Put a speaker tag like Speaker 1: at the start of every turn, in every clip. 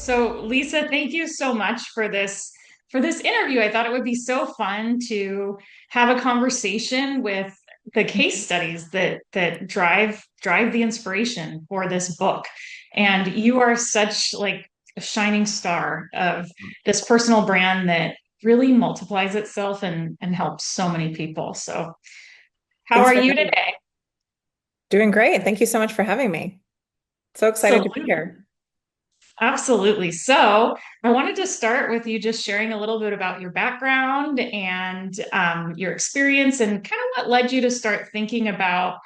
Speaker 1: So Lisa, thank you so much for this interview. I thought it would be so fun to have a conversation with the case studies that drive the inspiration for this book. And you are such like a shining star of this personal brand that really multiplies itself and helps so many people. So how
Speaker 2: Thanks
Speaker 1: are
Speaker 2: for
Speaker 1: you
Speaker 2: having me.
Speaker 1: today?
Speaker 2: Doing great. Thank you so much for having me. So excited to be
Speaker 1: Absolutely.
Speaker 2: here.
Speaker 1: Absolutely. So I wanted to start with you just sharing a little bit about your background and your experience and kind of what led you to start thinking about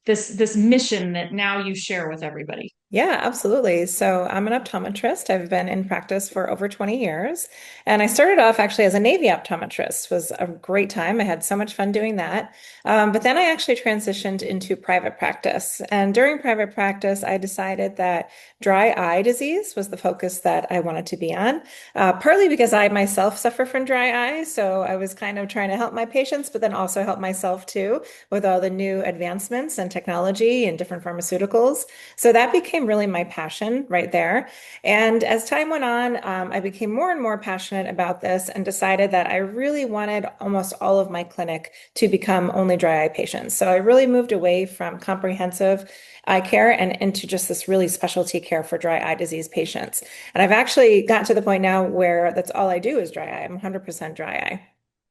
Speaker 1: this mission that now you share with everybody.
Speaker 2: Yeah, absolutely. So I'm an optometrist. I've been in practice for over 20 years. And I started off actually as a Navy optometrist. It was a great time. I had so much fun doing that. But then I actually transitioned into private practice. And during private practice, I decided that dry eye disease was the focus that I wanted to be on, partly because I myself suffer from dry eye. So I was kind of trying to help my patients, but then also help myself too with all the new advancements and technology and different pharmaceuticals. So that became really my passion right there. And as time went on, I became more and more passionate about this and decided that I really wanted almost all of my clinic to become only dry eye patients. So I really moved away from comprehensive eye care and into just this really specialty care for dry eye disease patients. And I've actually gotten to the point now where that's all I do is dry eye. I'm 100% dry eye.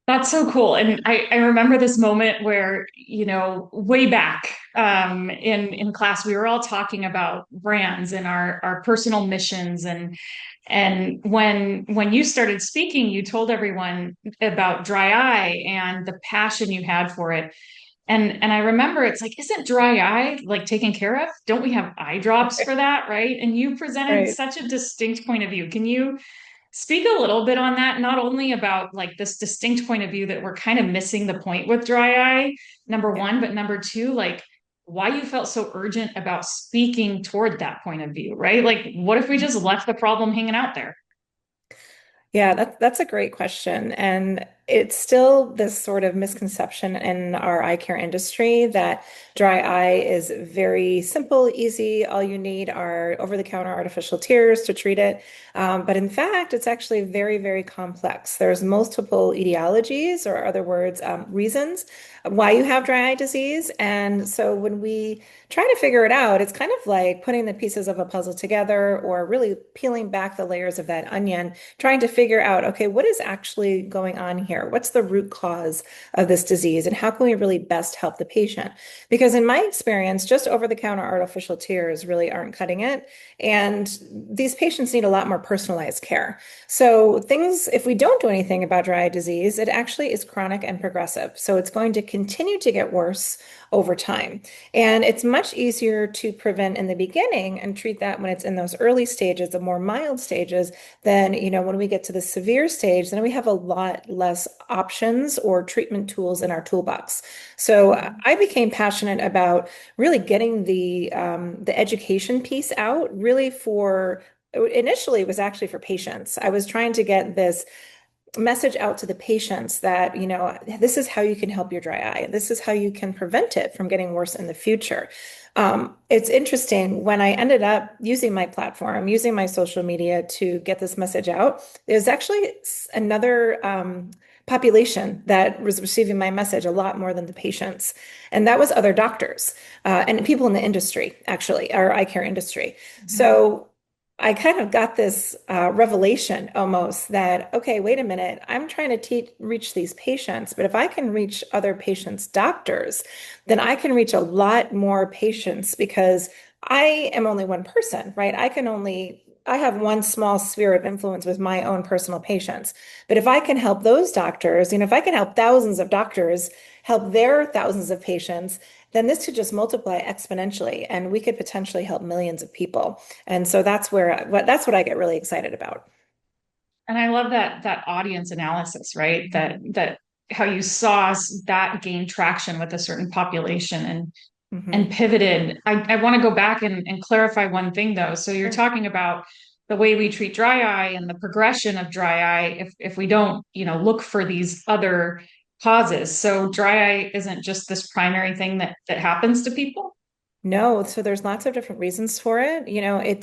Speaker 1: That's so cool. And I remember this moment where, way back in class, we were all talking about brands and our personal missions. And when you started speaking, you told everyone about dry eye and the passion you had for it. And I remember it's like, isn't dry eye like taken care of? Don't we have eye drops for that, right? And you presented
Speaker 2: Right.
Speaker 1: such a distinct point of view. Can you speak a little bit on that, not only about like this distinct point of view that we're kind of missing the point with dry eye, number
Speaker 2: Yeah.
Speaker 1: one, but number two, like why you felt so urgent about speaking toward that point of view, right? Like, what if we just left the problem hanging out there?
Speaker 2: Yeah, that's a great question. And it's still this sort of misconception in our eye care industry that dry eye is very simple, easy. All you need are over-the-counter artificial tears to treat it. But in fact, it's actually very, very complex. There's multiple etiologies, or other words, reasons why you have dry eye disease. And so when we try to figure it out, it's kind of like putting the pieces of a puzzle together or really peeling back the layers of that onion, trying to figure out, okay, what is actually going on here? What's the root cause of this disease? And how can we really best help the patient? Because in my experience, just over-the-counter artificial tears really aren't cutting it. And these patients need a lot more personalized care. So things, if we don't do anything about dry eye disease, it actually is chronic and progressive. So it's going to continue to get worse over time. And it's much easier to prevent in the beginning and treat that when it's in those early stages, the more mild stages, than, when we get to the severe stage, then we have a lot less options or treatment tools in our toolbox. So I became passionate about really getting the education piece out, really for initially it was actually for patients. I was trying to get this message out to the patients that, this is how you can help your dry eye. This is how you can prevent it from getting worse in the future. It's interesting when I ended up using my platform, using my social media to get this message out, there's actually another population that was receiving my message a lot more than the patients. And that was other doctors and people in the industry, actually, our eye care industry. So I kind of got this revelation almost that, okay, wait a minute, I'm trying to reach these patients, but if I can reach other patients' doctors, then I can reach a lot more patients because I am only one person, right? I have one small sphere of influence with my own personal patients. But if I can help those doctors, if I can help thousands of doctors help their thousands of patients, then this could just multiply exponentially and we could potentially help millions of people. And so that's what I get really excited about.
Speaker 1: And I love that audience analysis, right? That how you saw that gain traction with a certain population and
Speaker 2: Hmm.
Speaker 1: pivoted. I want to go back and clarify one thing though. So you're
Speaker 2: Sure.
Speaker 1: talking about the way we treat dry eye and the progression of dry eye if we don't, look for these other causes. So dry eye isn't just this primary thing that happens to people.
Speaker 2: No, so there's lots of different reasons for it.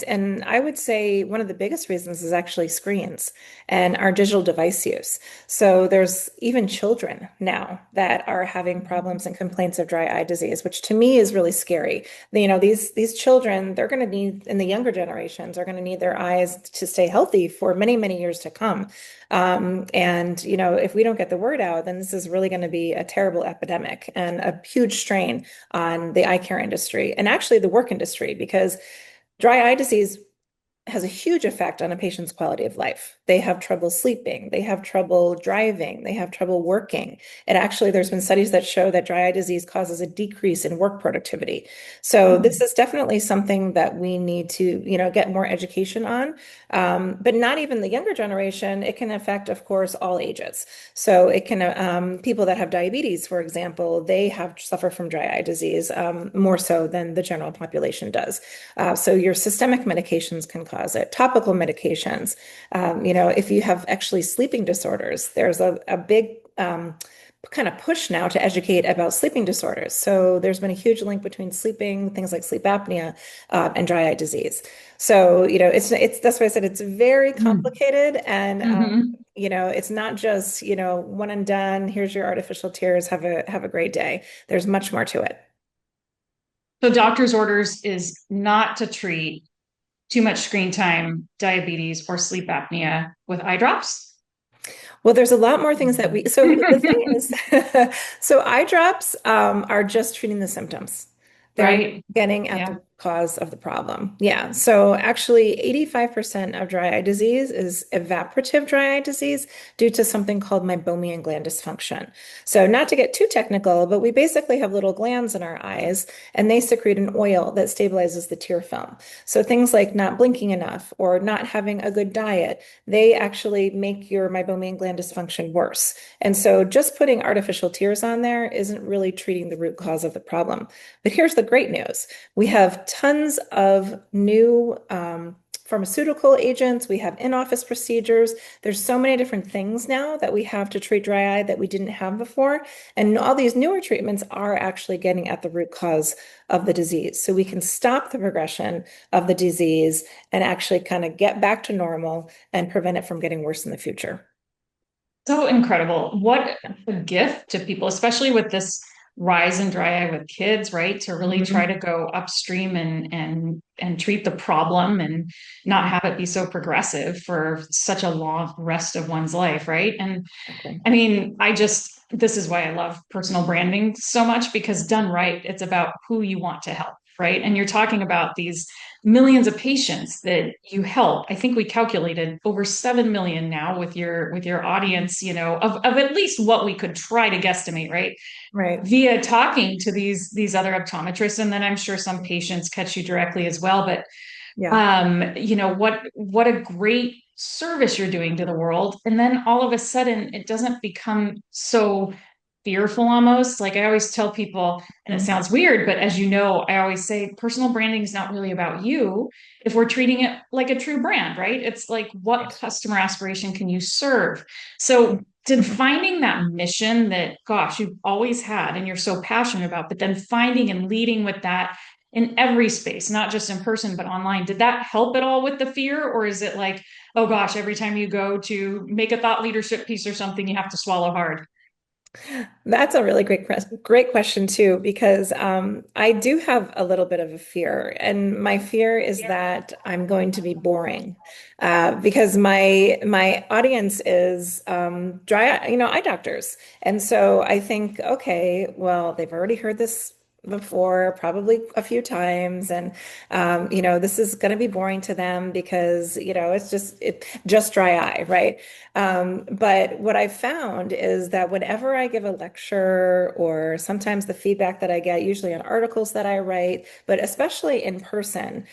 Speaker 2: And I would say one of the biggest reasons is actually screens and our digital device use. So there's even children now that are having problems and complaints of dry eye disease, which to me is really scary. These children, they're going to need, in the younger generations, are going to need their eyes to stay healthy for many, many years to come. And if we don't get the word out, then this is really going to be a terrible epidemic and a huge strain on the eye care industry and actually the work industry because dry eye disease has a huge effect on a patient's quality of life. They have trouble sleeping, they have trouble driving, they have trouble working. And actually, there's been studies that show that dry eye disease causes a decrease in work productivity. So this is definitely something that we need to, get more education on. But not even the younger generation. It can affect, of course, all ages. So it can, people that have diabetes, for example, they have suffer from dry eye disease more so than the general population does. So your systemic medications can cause it, topical medications. If you have actually sleeping disorders, there's a big kind of push now to educate about sleeping disorders. So there's been a huge link between sleeping, things like sleep apnea, and dry eye disease. So, it's that's why I said it's very complicated and
Speaker 1: Mm-hmm.
Speaker 2: it's not just, one and done, here's your artificial tears, have a great day. There's much more to it.
Speaker 1: So doctor's orders is not to treat too much screen time, diabetes, or sleep apnea with eye drops.
Speaker 2: Well, there's a lot more things so the thing is, so eye drops are just treating the symptoms. They're not
Speaker 1: Right?
Speaker 2: getting at
Speaker 1: Yeah.
Speaker 2: the cause of the problem. Yeah. So actually, 85% of dry eye disease is evaporative dry eye disease due to something called meibomian gland dysfunction. So not to get too technical, but we basically have little glands in our eyes and they secrete an oil that stabilizes the tear film. So things like not blinking enough or not having a good diet, they actually make your meibomian gland dysfunction worse. And so just putting artificial tears on there isn't really treating the root cause of the problem. But here's the great news. We have tons of new pharmaceutical agents. We have in-office procedures. There's so many different things now that we have to treat dry eye that we didn't have before. And all these newer treatments are actually getting at the root cause of the disease. So we can stop the progression of the disease and actually kind of get back to normal and prevent it from getting worse in the future.
Speaker 1: So incredible. What a gift to people, especially with this rise in dry eye with kids, right? To really try
Speaker 2: Mhm.
Speaker 1: to go upstream and treat the problem and not have it be so progressive for such a long rest of one's life, right? And
Speaker 2: Exactly.
Speaker 1: I mean, this is why I love personal branding so much because done right, it's about who you want to help, right? And you're talking about these millions of patients that you help. I think we calculated over 7 million now with your audience, of at least what we could try to guesstimate, right?
Speaker 2: Right.
Speaker 1: Via talking to these other optometrists. And then I'm sure some patients catch you directly as well. But
Speaker 2: Yeah.
Speaker 1: what a great service you're doing to the world. And then all of a sudden it doesn't become so fearful almost. Like I always tell people, and it
Speaker 2: Mhm.
Speaker 1: sounds weird, but as you know, I always say personal branding is not really about you if we're treating it like a true brand, right? It's like what
Speaker 2: Right.
Speaker 1: customer aspiration can you serve? So did
Speaker 2: Mhm.
Speaker 1: finding that mission that gosh you've always had and you're so passionate about, but then finding and leading with that in every space, not just in person, but online. Did that help at all with the fear? Or is it like, oh gosh, every time you go to make a thought leadership piece or something, you have to swallow hard?
Speaker 2: That's a really great question too, because I do have a little bit of a fear, and my fear is that I'm going to be boring, because my audience is eye doctors, and so I think, okay, well, they've already heard this before, probably a few times, and this is going to be boring to them because it's just dry eye, right? But what I've found is that whenever I give a lecture, or sometimes the feedback that I get, usually on articles that I write, but especially in person,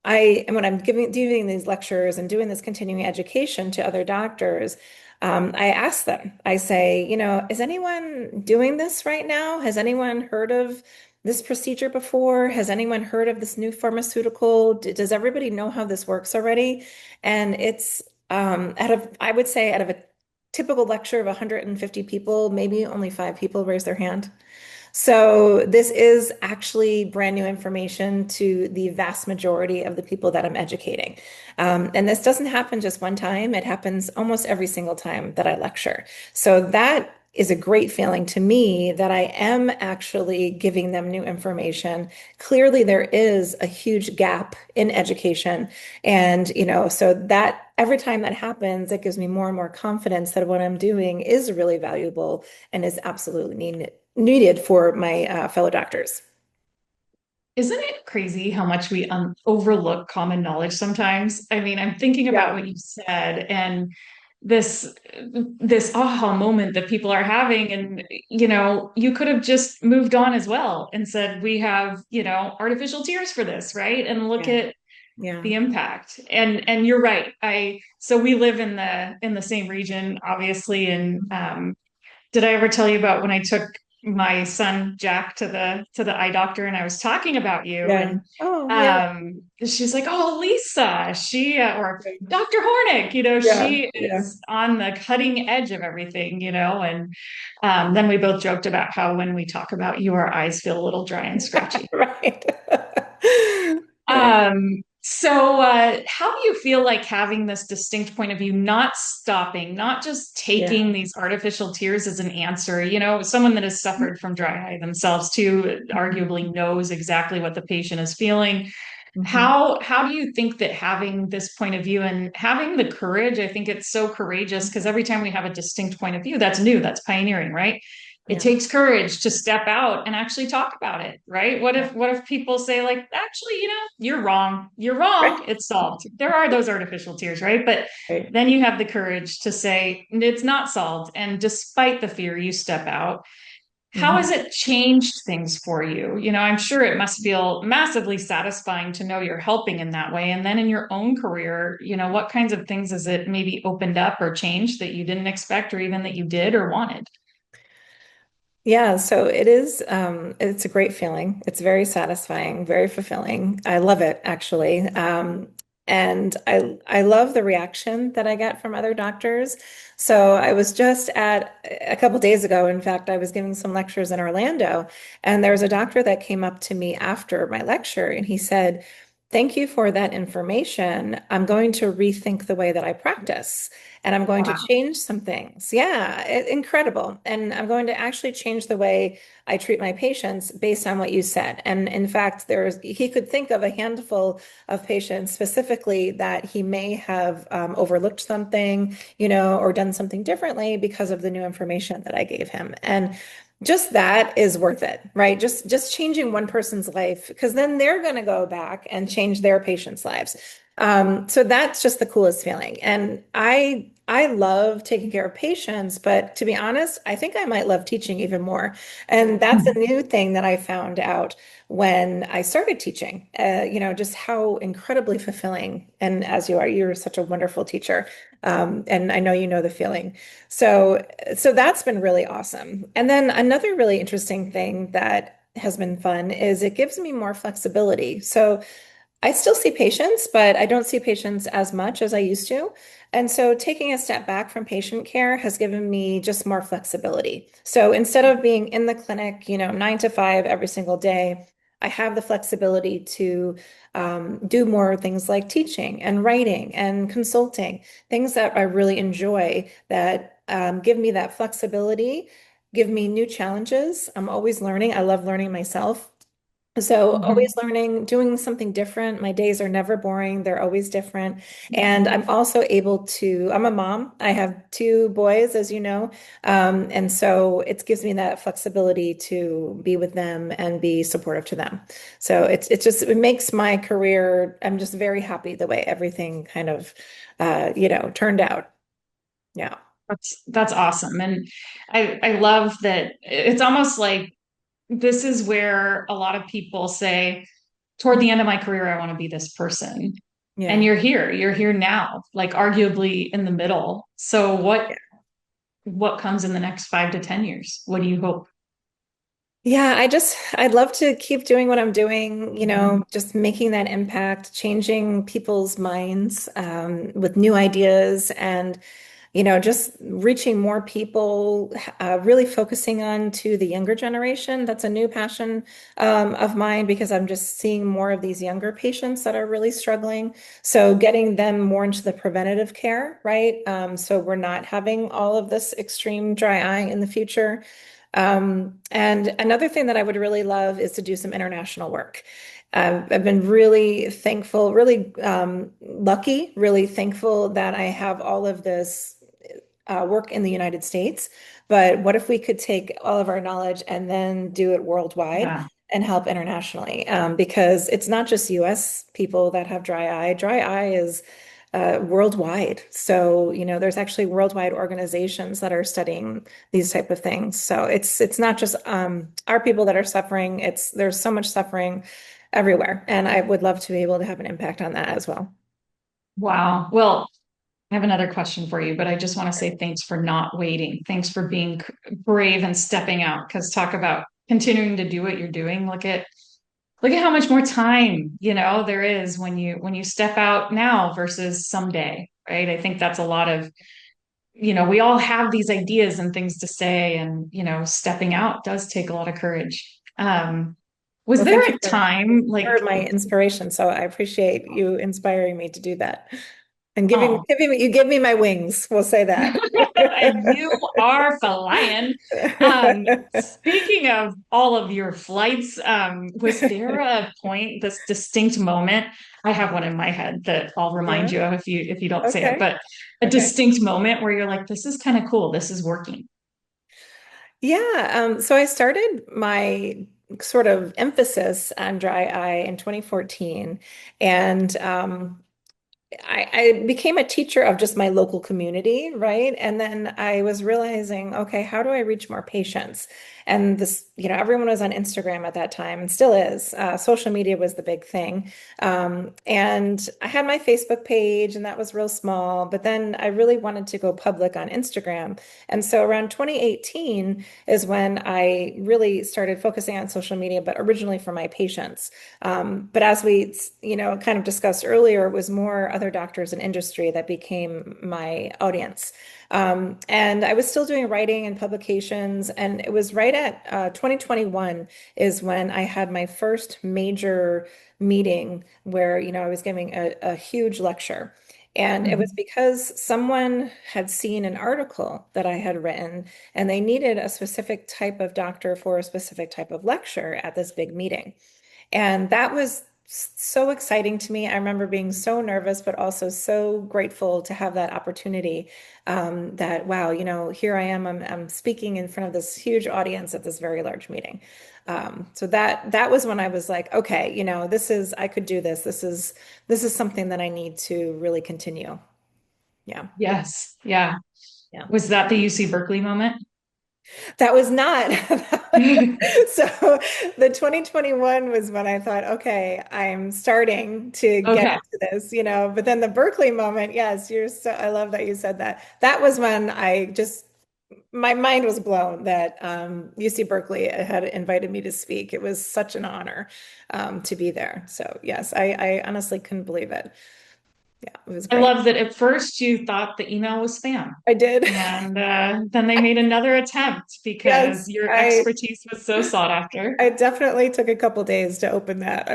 Speaker 2: and when I'm doing these lectures and doing this continuing education to other doctors, I ask them, I say, is anyone doing this right now? Has anyone heard of this procedure before? Has anyone heard of this new pharmaceutical? Does everybody know how this works already? And it's I would say out of a typical lecture of 150 people, maybe only 5 people raise their hand. So this is actually brand new information to the vast majority of the people that I'm educating. And this doesn't happen just one time. It happens almost every single time that I lecture. So that is a great feeling to me that I am actually giving them new information. Clearly, there is a huge gap in education. And, so that every time that happens, it gives me more and more confidence that what I'm doing is really valuable and is absolutely needed for my fellow doctors.
Speaker 1: Isn't it crazy how much we overlook common knowledge sometimes? I mean, I'm thinking about
Speaker 2: Yeah.
Speaker 1: what you said and this this aha moment that people are having, and you could have just moved on as well and said we have, artificial tears for this, right? And look
Speaker 2: Yeah.
Speaker 1: at
Speaker 2: Yeah.
Speaker 1: the impact. And you're right. So we live in the same region, obviously, and did I ever tell you about when I took my son Jack to the eye doctor and I was talking about you,
Speaker 2: Yeah.
Speaker 1: and
Speaker 2: Oh, yeah.
Speaker 1: she's like, "Oh, Lisa, she or Dr. Hornick,
Speaker 2: Yeah.
Speaker 1: she
Speaker 2: Yeah.
Speaker 1: is on the cutting edge of everything, and then we both joked about how when we talk about you, our eyes feel a little dry and scratchy.
Speaker 2: Right. Right.
Speaker 1: So how do you feel like having this distinct point of view, not stopping, not just
Speaker 2: Yeah.
Speaker 1: taking these artificial tears as an answer? Someone that has suffered from dry eye themselves too, arguably knows exactly what the patient is feeling.
Speaker 2: Mhm.
Speaker 1: How do you think that having this point of view and having the courage, I think it's so courageous because every time we have a distinct point of view, that's new, that's pioneering, right? It
Speaker 2: Yeah.
Speaker 1: takes courage to step out and actually talk about it, right? What
Speaker 2: Yeah.
Speaker 1: if what if people say like, actually, you're wrong. You're wrong.
Speaker 2: Right.
Speaker 1: It's solved. There are those artificial tears, right? But
Speaker 2: Right.
Speaker 1: then you have the courage to say it's not solved. And despite the fear, you step out. How has
Speaker 2: Mhm.
Speaker 1: it changed things for you? I'm sure it must feel massively satisfying to know you're helping in that way. And then in your own career, what kinds of things has it maybe opened up or changed that you didn't expect or even that you did or wanted?
Speaker 2: Yeah, so it's a great feeling. It's very satisfying, very fulfilling. I love it actually. And I love the reaction that I get from other doctors. So I was just at a couple days ago, in fact, I was giving some lectures in Orlando, and there was a doctor that came up to me after my lecture and he said, "Thank you for that information. I'm going to rethink the way that I practice." And I'm going to
Speaker 1: Wow.
Speaker 2: change some things. Yeah, incredible. And I'm going to actually change the way I treat my patients based on what you said. And in fact, he could think of a handful of patients specifically that he may have overlooked something, or done something differently because of the new information that I gave him. And just that is worth it, right? Just changing one person's life, because then they're going to go back and change their patients' lives. So that's just the coolest feeling. And I love taking care of patients, but to be honest, I think I might love teaching even more. And that's a new thing that I found out when I started teaching, just how incredibly fulfilling. And as you're such a wonderful teacher. And I know you know the feeling. So that's been really awesome. And then another really interesting thing that has been fun is it gives me more flexibility. So I still see patients, but I don't see patients as much as I used to. And so taking a step back from patient care has given me just more flexibility. So instead of being in the clinic, 9 to 5 every single day, I have the flexibility to do more things like teaching and writing and consulting, things that I really enjoy that give me that flexibility, give me new challenges. I'm always learning. I love learning myself. So always
Speaker 1: Mhm.
Speaker 2: learning, doing something different. My days are never boring. They're always different. And I'm also able to, I'm a mom. I have two boys, as you know. And so it gives me that flexibility to be with them and be supportive to them. So it makes my career, I'm just very happy the way everything kind of, turned out. Yeah.
Speaker 1: That's awesome. And I love that it's almost like this is where a lot of people say, toward the end of my career, I want to be this person. And
Speaker 2: Yeah.
Speaker 1: you're here now, like arguably in the middle. So what comes in the next 5 to 10 years? What do you hope?
Speaker 2: Yeah, I'd love to keep doing what I'm doing, just making that impact, changing people's minds with new ideas. And just reaching more people, really focusing on to the younger generation. That's a new passion of mine because I'm just seeing more of these younger patients that are really struggling. So getting them more into the preventative care, right? So we're not having all of this extreme dry eye in the future. And another thing that I would really love is to do some international work. I've been really thankful, really lucky, really thankful that I have all of this work in the United States. But what if we could take all of our knowledge and then do it worldwide
Speaker 1: Yeah.
Speaker 2: and help internationally? Because it's not just US people that have dry eye. Dry eye is worldwide. So, there's actually worldwide organizations that are studying these type of things. So it's not just our people that are suffering. There's so much suffering everywhere. And I would love to be able to have an impact on that as well.
Speaker 1: Wow. Well, I have another question for you, but I just want to say thanks for not waiting. Thanks for being brave and stepping out. Because talk about continuing to do what you're doing. Look at how much more time, there is when you step out now versus someday, right? I think that's a lot of, we all have these ideas and things to say, and stepping out does take a lot of courage. Was
Speaker 2: Well,
Speaker 1: there
Speaker 2: thank you
Speaker 1: a time
Speaker 2: for
Speaker 1: like,
Speaker 2: my inspiration. So I appreciate you inspiring me to do that and
Speaker 1: oh,
Speaker 2: you give me my wings. We'll say that.
Speaker 1: you are flying. Speaking of all of your flights, was there a point, this distinct moment? I have one in my head that I'll remind
Speaker 2: Yeah.
Speaker 1: you of if you don't say it,
Speaker 2: Okay.
Speaker 1: but a
Speaker 2: Okay.
Speaker 1: distinct moment where you're like, this is kind of cool. This is working.
Speaker 2: Yeah. So I started my sort of emphasis on dry eye in 2014. And I became a teacher of just my local community, right? And then I was realizing, okay, how do I reach more patients? And this, everyone was on Instagram at that time and still is. Social media was the big thing. And I had my Facebook page, and that was real small. But then I really wanted to go public on Instagram. And so around 2018 is when I really started focusing on social media, but originally for my patients. But as we, kind of discussed earlier, it was more other doctors in industry that became my audience. And I was still doing writing and publications, and it was right at 2021 is when I had my first major meeting where, I was giving a huge lecture. And it was
Speaker 1: Mhm.
Speaker 2: because someone had seen an article that I had written, and they needed a specific type of doctor for a specific type of lecture at this big meeting. And that was so exciting to me. I remember being so nervous, but also so grateful to have that opportunity. That, wow, here I am. I'm speaking in front of this huge audience at this very large meeting. So that was when I was like, okay, I could do this. This is something that I need to really continue. Yeah.
Speaker 1: Yes. Yeah.
Speaker 2: Yeah.
Speaker 1: Was that the UC Berkeley moment?
Speaker 2: That was not. So the 2021 was when I thought, okay, I'm starting to get
Speaker 1: Okay.
Speaker 2: into this, but then the Berkeley moment, yes, I love that you said that. That was when my mind was blown that UC Berkeley had invited me to speak. It was such an honor to be there. So yes, I honestly couldn't believe it. Yeah, it was
Speaker 1: I
Speaker 2: great.
Speaker 1: love that at first you thought the email was spam.
Speaker 2: I did.
Speaker 1: And then they made another attempt because
Speaker 2: Yes,
Speaker 1: your expertise was so sought after.
Speaker 2: I definitely took a couple days to open that.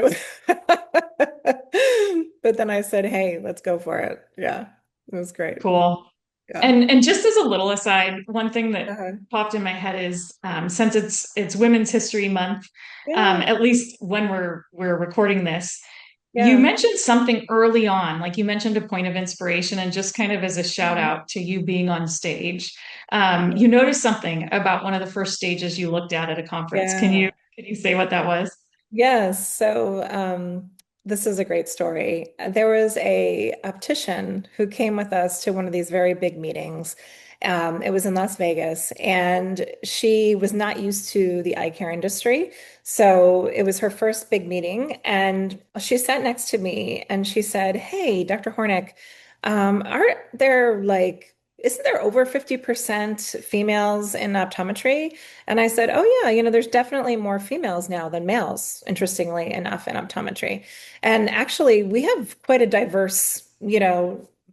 Speaker 2: But then I said, "Hey, let's go for it." Yeah, it was great.
Speaker 1: Cool.
Speaker 2: Yeah.
Speaker 1: And just as a little aside, one thing that
Speaker 2: Uh-huh.
Speaker 1: popped in my head is since it's Women's History Month,
Speaker 2: Yeah.
Speaker 1: at least when we're recording this, you
Speaker 2: Yeah.
Speaker 1: mentioned something early on, like you mentioned a point of inspiration, and just kind of as a shout
Speaker 2: Mhm.
Speaker 1: out to you being on stage, you noticed something about one of the first stages you looked at a conference.
Speaker 2: Yeah.
Speaker 1: Can you say what that was?
Speaker 2: Yes. So this is a great story. There was a optician who came with us to one of these very big meetings. It was in Las Vegas, and she was not used to the eye care industry. So it was her first big meeting, and she sat next to me and she said, "Hey, Dr. Hornick, aren't there isn't there over 50% females in optometry?" And I said, "Oh, yeah, there's definitely more females now than males, interestingly enough, in optometry. And actually, we have quite a diverse,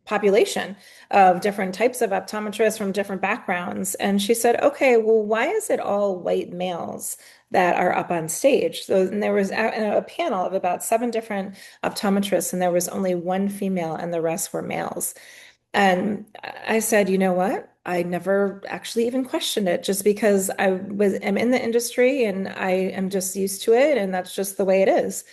Speaker 2: population of different types of optometrists from different backgrounds. And she said, okay, well, why is it all white males that are up on stage? So, and there was a panel of about 7 different optometrists, and there was only one female, and the rest were males. And I said, you know what? I never actually even questioned it just because am in the industry and I am just used to it and that's just the way it is.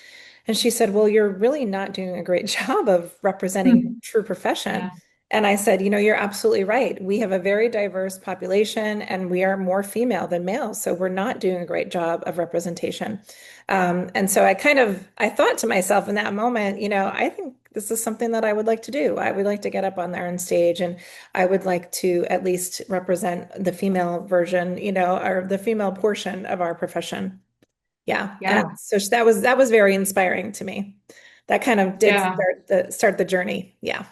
Speaker 2: And she said, well, you're really not doing a great job of representing
Speaker 1: Mhm.
Speaker 2: true profession.
Speaker 1: Yeah.
Speaker 2: And I said, you're absolutely right. We have a very diverse population and we are more female than male. So we're not doing a great job of representation. And so I thought to myself in that moment, I think this is something that I would like to do. I would like to get up on there on stage and I would like to at least represent the female version, or the female portion of our profession. Yeah. And
Speaker 1: Yeah.
Speaker 2: so that was very inspiring to me. That kind of did
Speaker 1: Yeah.
Speaker 2: start the journey. Yeah.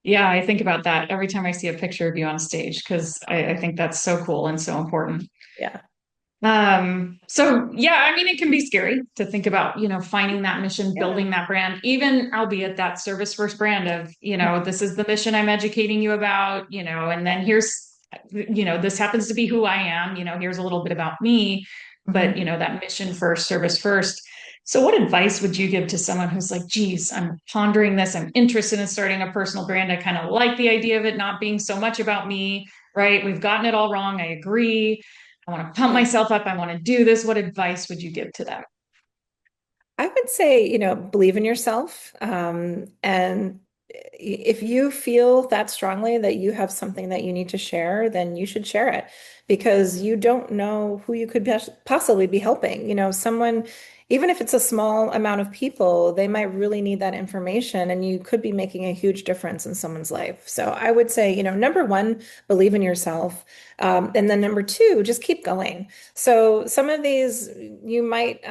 Speaker 1: Yeah. I think about that every time I see a picture of you on stage because I think that's so cool and so important.
Speaker 2: Yeah.
Speaker 1: So yeah, I mean, it can be scary to think about, finding that mission,
Speaker 2: Yeah.
Speaker 1: building that brand, even albeit that service first brand of, this is the mission I'm educating you about, and then here's, this happens to be who I am, here's a little bit about me, but,
Speaker 2: Mhm.
Speaker 1: that mission first, service first. So what advice would you give to someone who's like, geez, I'm pondering this, I'm interested in starting a personal brand. I kind of like the idea of it not being so much about me, right? We've gotten it all wrong. I agree. I want to pump
Speaker 2: Yeah.
Speaker 1: myself up. I want to do this. What advice would you give to them?
Speaker 2: I would say, believe in yourself. And if you feel that strongly that you have something that you need to share, then you should share it because you don't know who you could possibly be helping. Someone, even if it's a small amount of people, they might really need that information and you could be making a huge difference in someone's life. So I would say, number one, believe in yourself. And then number two, just keep going. So some of these you might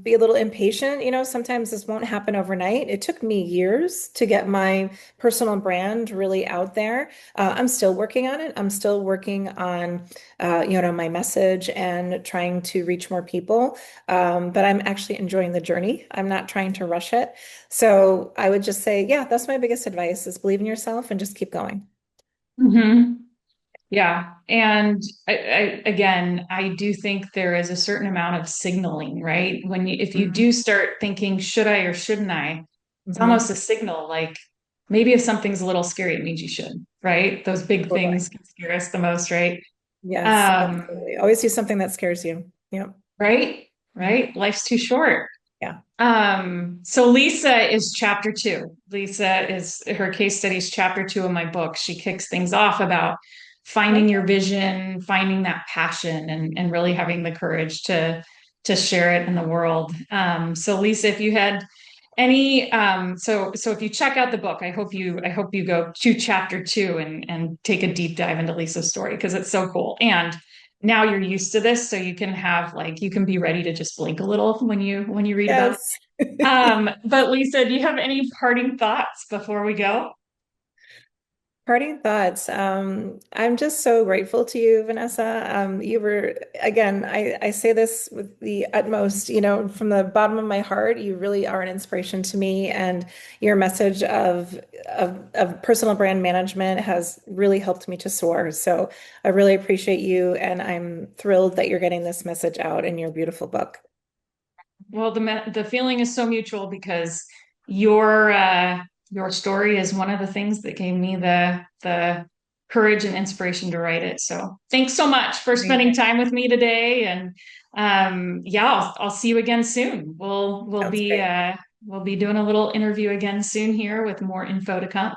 Speaker 2: be a little impatient. Sometimes this won't happen overnight. It took me years to get my personal brand really out there. I'm still working on it. I'm still working on, my message and trying to reach more people. But I'm actually enjoying the journey. I'm not trying to rush it. So I would just say, yeah, that's my biggest advice is believe in yourself and just keep going.
Speaker 1: Hmm. Yeah. And again, I do think there is a certain amount of signaling, right? If you
Speaker 2: Mhm.
Speaker 1: do start thinking, should I or shouldn't I? It's
Speaker 2: Mhm.
Speaker 1: almost a signal like maybe if something's a little scary, it means you should, right? Those big things
Speaker 2: Totally.
Speaker 1: can scare us the most, right?
Speaker 2: Yes,
Speaker 1: Um,
Speaker 2: absolutely. Always do something that scares you. Yep.
Speaker 1: right?
Speaker 2: Mhm.
Speaker 1: Right? Life's too short.
Speaker 2: Yeah.
Speaker 1: So Lisa is chapter two. Lisa is her case study is chapter two of my book. She kicks things off about finding your vision, finding that passion, and really having the courage to share it in the world. So Lisa, if you had any, so if you check out the book, I hope you go to chapter two and take a deep dive into Lisa's story because it's so cool. And now you're used to this, so you can have like you can be ready to just blink a little when you read about it.
Speaker 2: Yes.
Speaker 1: But Lisa, do you have any parting thoughts before we go?
Speaker 2: Parting thoughts. I'm just so grateful to you, Vanessa. You were, again, I say this with the utmost, from the bottom of my heart, you really are an inspiration to me. And your message of personal brand management has really helped me to soar. So I really appreciate you. And I'm thrilled that you're getting this message out in your beautiful book.
Speaker 1: Well, the feeling is so mutual because your story is one of the things that gave me the courage and inspiration to write it. So thanks so much for spending
Speaker 2: Amazing.
Speaker 1: time with me today. And yeah, I'll see you again soon. We'll
Speaker 2: Sounds great.
Speaker 1: we'll be doing a little interview again soon here with more info to come.